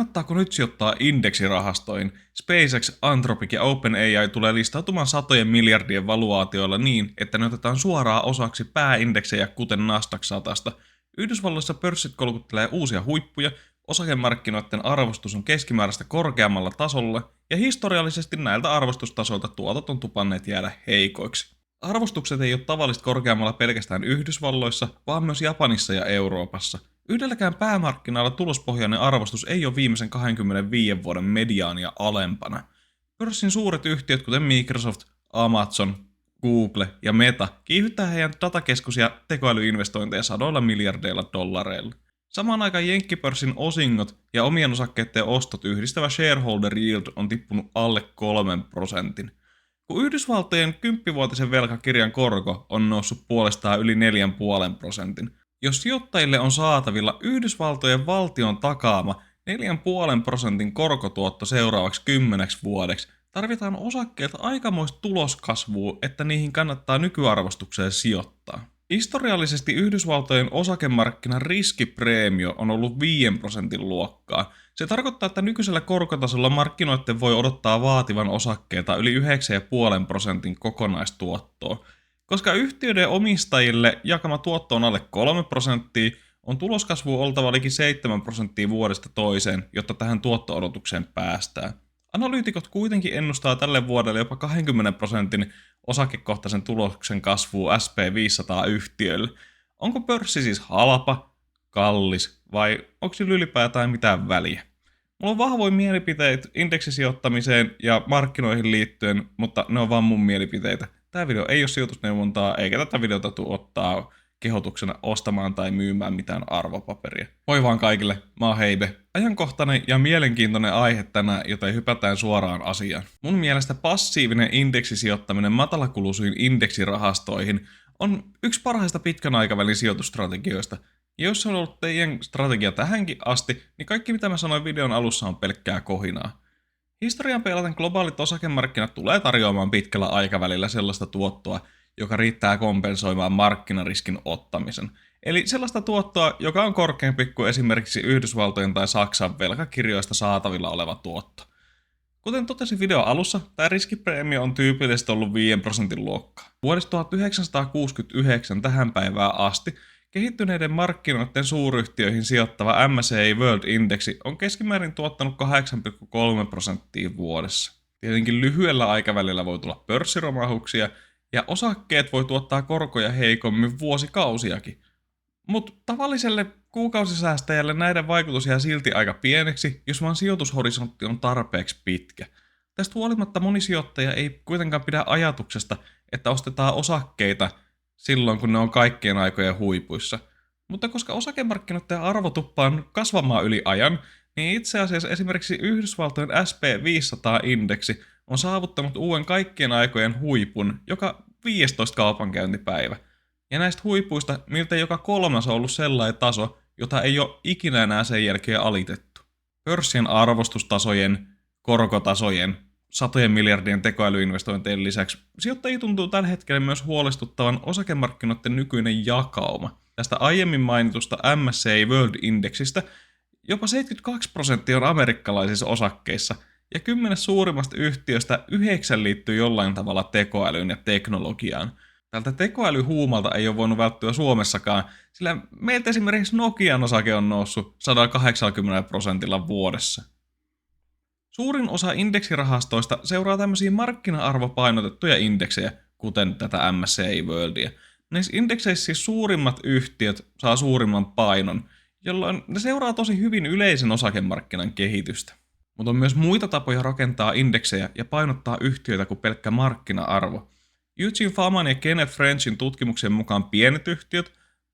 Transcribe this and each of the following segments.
kannattaako nyt sijoittaa indeksirahastoihin? SpaceX, Anthropic ja OpenAI tulee listautumaan satojen miljardien valuaatioilla niin, että ne otetaan suoraan osaksi pääindeksejä kuten Nasdaq 100. Yhdysvalloissa pörssit kolkuttelee uusia huippuja, osakemarkkinoiden arvostus on keskimääräistä korkeammalla tasolla ja historiallisesti näiltä arvostustasoilta tuotot on tupanneet jäädä heikoiksi. Arvostukset ei ole tavallista korkeammalla pelkästään Yhdysvalloissa, vaan myös Japanissa ja Euroopassa. Yhdelläkään päämarkkinalla tulospohjainen arvostus ei ole viimeisen 25 vuoden mediaania alempana. Pörssin suuret yhtiöt kuten Microsoft, Amazon, Google ja Meta kiihdyttää heidän datakeskus- ja tekoälyinvestointeja sadoilla miljardeilla dollareilla. Samaan aikaan jenkkipörssin osingot ja omien osakkeiden ostot yhdistävä shareholder yield on tippunut alle 3%. Kun Yhdysvaltojen 10-vuotisen velkakirjan korko on noussut puolestaan yli 4,5%. Jos sijoittajille on saatavilla Yhdysvaltojen valtion takaama 4,5% korkotuotto seuraavaksi 10 vuodeksi, tarvitaan osakkeilta aikamoista tuloskasvua, että niihin kannattaa nykyarvostukseen sijoittaa. Historiallisesti Yhdysvaltojen osakemarkkinan riskipreemio on ollut 5% luokkaa. Se tarkoittaa, että nykyisellä korkotasolla markkinoiden voi odottaa vaativan osakkeita yli 9,5% kokonaistuottoa. Koska yhtiöiden omistajille jakama tuotto on alle 3%, on tuloskasvu oltava liki 7% vuodesta toiseen, jotta tähän tuotto-odotukseen päästään. Analyytikot kuitenkin ennustaa tälle vuodelle jopa 20% osakekohtaisen tuloksen kasvua SP500-yhtiöille. Onko pörssi siis halpa, kallis vai onko sillä ylipäätään mitään väliä? Mulla on vahvoja mielipiteitä indeksisijoittamiseen ja markkinoihin liittyen, mutta ne on vaan mun mielipiteitä. Tämä video ei ole sijoitusneuvontaa, eikä tätä videota tule ottaa kehotuksena ostamaan tai myymään mitään arvopaperia. Moi vaan kaikille, mä oon Heibe. Ajankohtainen ja mielenkiintoinen aihe tänään, joten hypätään suoraan asiaan. Mun mielestä passiivinen indeksisijoittaminen matalakuluisiin indeksirahastoihin on yksi parhaista pitkän aikavälin sijoitusstrategioista. Ja jos se on ollut teidän strategia tähänkin asti, niin kaikki mitä mä sanoin videon alussa on pelkkää kohinaa. Historian peilaten globaalit osakemarkkinat tulee tarjoamaan pitkällä aikavälillä sellaista tuottoa, joka riittää kompensoimaan markkinariskin ottamisen. Eli sellaista tuottoa, joka on korkeampi kuin esimerkiksi Yhdysvaltojen tai Saksan velkakirjoista saatavilla oleva tuotto. Kuten totesin videon alussa, tämä riskipreemio on tyypillisesti ollut 5% luokkaa. Vuodesta 1969 tähän päivään asti kehittyneiden markkinoiden suuryhtiöihin sijoittava MSCI World-indeksi on keskimäärin tuottanut 8,3% vuodessa. Tietenkin lyhyellä aikavälillä voi tulla pörssiromahuksia, ja osakkeet voi tuottaa korkoja heikommin vuosikausiakin. Mutta tavalliselle kuukausisäästäjälle näiden vaikutus jää silti aika pieneksi, jos vaan sijoitushorisontti on tarpeeksi pitkä. Tästä huolimatta moni sijoittaja ei kuitenkaan pidä ajatuksesta, että ostetaan osakkeita silloin, kun ne on kaikkien aikojen huipuissa. Mutta koska osakemarkkinoiden arvo tuppaa kasvamaan yli ajan, niin itse asiassa esimerkiksi Yhdysvaltojen SP500-indeksi on saavuttanut uuden kaikkien aikojen huipun joka 15 kaupankäyntipäivä. Ja näistä huipuista miltei joka kolmas on ollut sellainen taso, jota ei ole ikinä enää sen jälkeen alitettu. Pörssien arvostustasojen, korkotasojen, satojen miljardien tekoälyinvestointien lisäksi sijoittajia tuntuu tällä hetkellä myös huolestuttavan osakemarkkinoiden nykyinen jakauma. Tästä aiemmin mainitusta MSCI World-indeksistä jopa 72% on amerikkalaisissa osakkeissa, ja 10 suurimmasta yhtiöstä 9 liittyy jollain tavalla tekoälyyn ja teknologiaan. Tältä tekoälyhuumalta ei ole voinut välttyä Suomessakaan, sillä meiltä esimerkiksi Nokian osake on noussut 180% vuodessa. Suurin osa indeksirahastoista seuraa tämmöisiä markkina-arvopainotettuja indeksejä, kuten tätä MSCI Worldia. Näissä indekseissä siis suurimmat yhtiöt saa suurimman painon, jolloin ne seuraa tosi hyvin yleisen osakemarkkinan kehitystä. Mutta on myös muita tapoja rakentaa indeksejä ja painottaa yhtiöitä kuin pelkkä markkina-arvo. Eugene Famanin ja Kenneth Frenchin tutkimuksen mukaan pienet yhtiöt,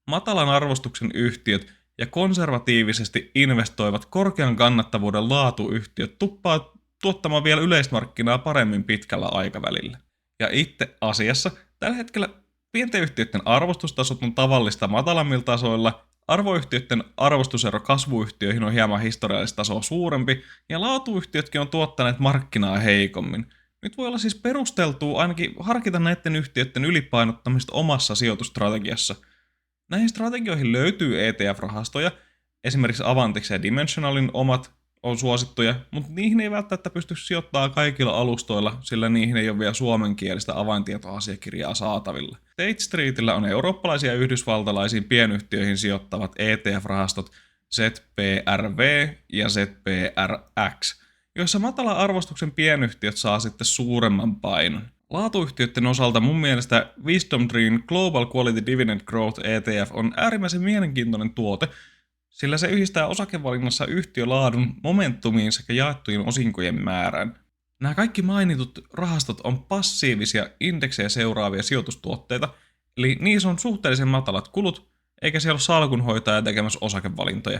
matalan arvostuksen yhtiöt ja konservatiivisesti investoivat korkean kannattavuuden laatuyhtiöt tuppaa tuottamaan vielä yleismarkkinaa paremmin pitkällä aikavälillä. Ja itse asiassa tällä hetkellä pienten yhtiöiden arvostustasot on tavallista matalammilla tasoilla, arvoyhtiöiden arvostusero kasvuyhtiöihin on hieman historiallista tasoa suurempi, ja laatuyhtiötkin on tuottaneet markkinaa heikommin. Nyt voi olla siis perusteltua ainakin harkita näiden yhtiöiden ylipainottamista omassa sijoitusstrategiassa. Näihin strategioihin löytyy ETF-rahastoja, esimerkiksi Avantix ja Dimensionalin omat, on suosittuja, mutta niihin ei välttämättä pysty sijoittamaan kaikilla alustoilla, sillä niihin ei ole vielä suomenkielistä avaintietoasiakirjaa saatavilla. State Streetillä on eurooppalaisia ja yhdysvaltalaisiin pienyhtiöihin sijoittavat ETF-rahastot ZPRV ja ZPRX, joissa matala arvostuksen pienyhtiöt saa sitten suuremman painon. Laatuyhtiöiden osalta mun mielestä WisdomTreen Global Quality Dividend Growth ETF on äärimmäisen mielenkiintoinen tuote, sillä se yhdistää osakevalinnassa yhtiölaadun momentumiin sekä jaettujen osinkojen määrään. Nämä kaikki mainitut rahastot on passiivisia indeksejä seuraavia sijoitustuotteita, eli niissä on suhteellisen matalat kulut, eikä siellä ole salkunhoitaja tekemässä osakevalintoja.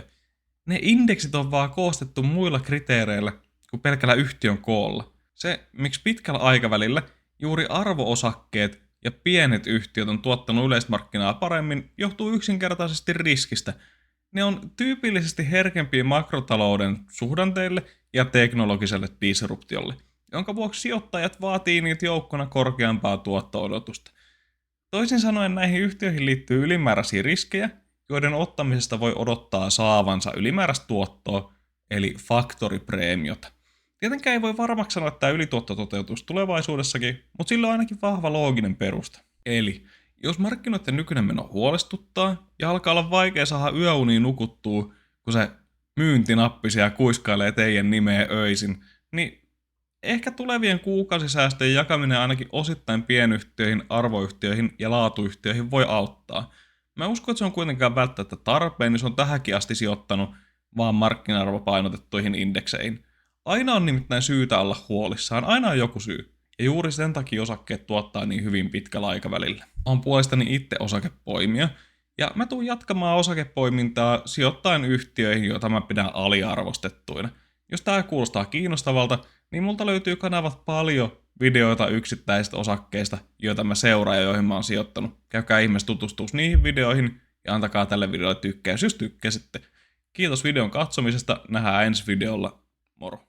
Ne indeksit on vaan koostettu muilla kriteereillä kuin pelkällä yhtiön koolla. Se, miksi pitkällä aikavälillä juuri arvoosakkeet ja pienet yhtiöt on tuottanut yleismarkkinaa paremmin, johtuu yksinkertaisesti riskistä. Ne on tyypillisesti herkempiä makrotalouden suhdanteille ja teknologiselle disruptiolle, jonka vuoksi sijoittajat vaatii niitä joukkona korkeampaa tuotto-odotusta. Toisin sanoen näihin yhtiöihin liittyy ylimääräisiä riskejä, joiden ottamisesta voi odottaa saavansa ylimääräistä tuottoa, eli faktoripreemiota. Tietenkään ei voi varmaksi sanoa, että tämä ylituotto toteutuisi tulevaisuudessakin, mutta sillä on ainakin vahva looginen perusta. Eli jos markkinoiden nykyinen meno huolestuttaa ja alkaa olla vaikea saada yöuniin nukuttua, kun se myyntinappi siellä kuiskailee teidän nimeä öisin, niin ehkä tulevien kuukausisäästöjen jakaminen ainakin osittain pienyhtiöihin, arvoyhtiöihin ja laatuyhtiöihin voi auttaa. Mä uskon, että se on kuitenkaan välttämättä tarpeen, niin se on tähänkin asti sijoittanut vaan markkina-arvopainotettuihin indekseihin. Aina on nimittäin syytä olla huolissaan, aina on joku syy. Ja juuri sen takia osakkeet tuottaa niin hyvin pitkällä aikavälillä. Mä oon puolestani itse osakepoimija, ja mä tuun jatkamaan osakepoimintaa sijoittaen yhtiöihin, joita mä pidän aliarvostettuina. Jos tää kuulostaa kiinnostavalta, niin multa löytyy kanavat paljon videoita yksittäisistä osakkeista, joita mä seuraan ja joihin mä oon sijoittanut. Käykää ihmeessä tutustua niihin videoihin ja antakaa tälle videolle tykkäys, jos tykkäsitte. Kiitos videon katsomisesta, nähdään ensi videolla, moro!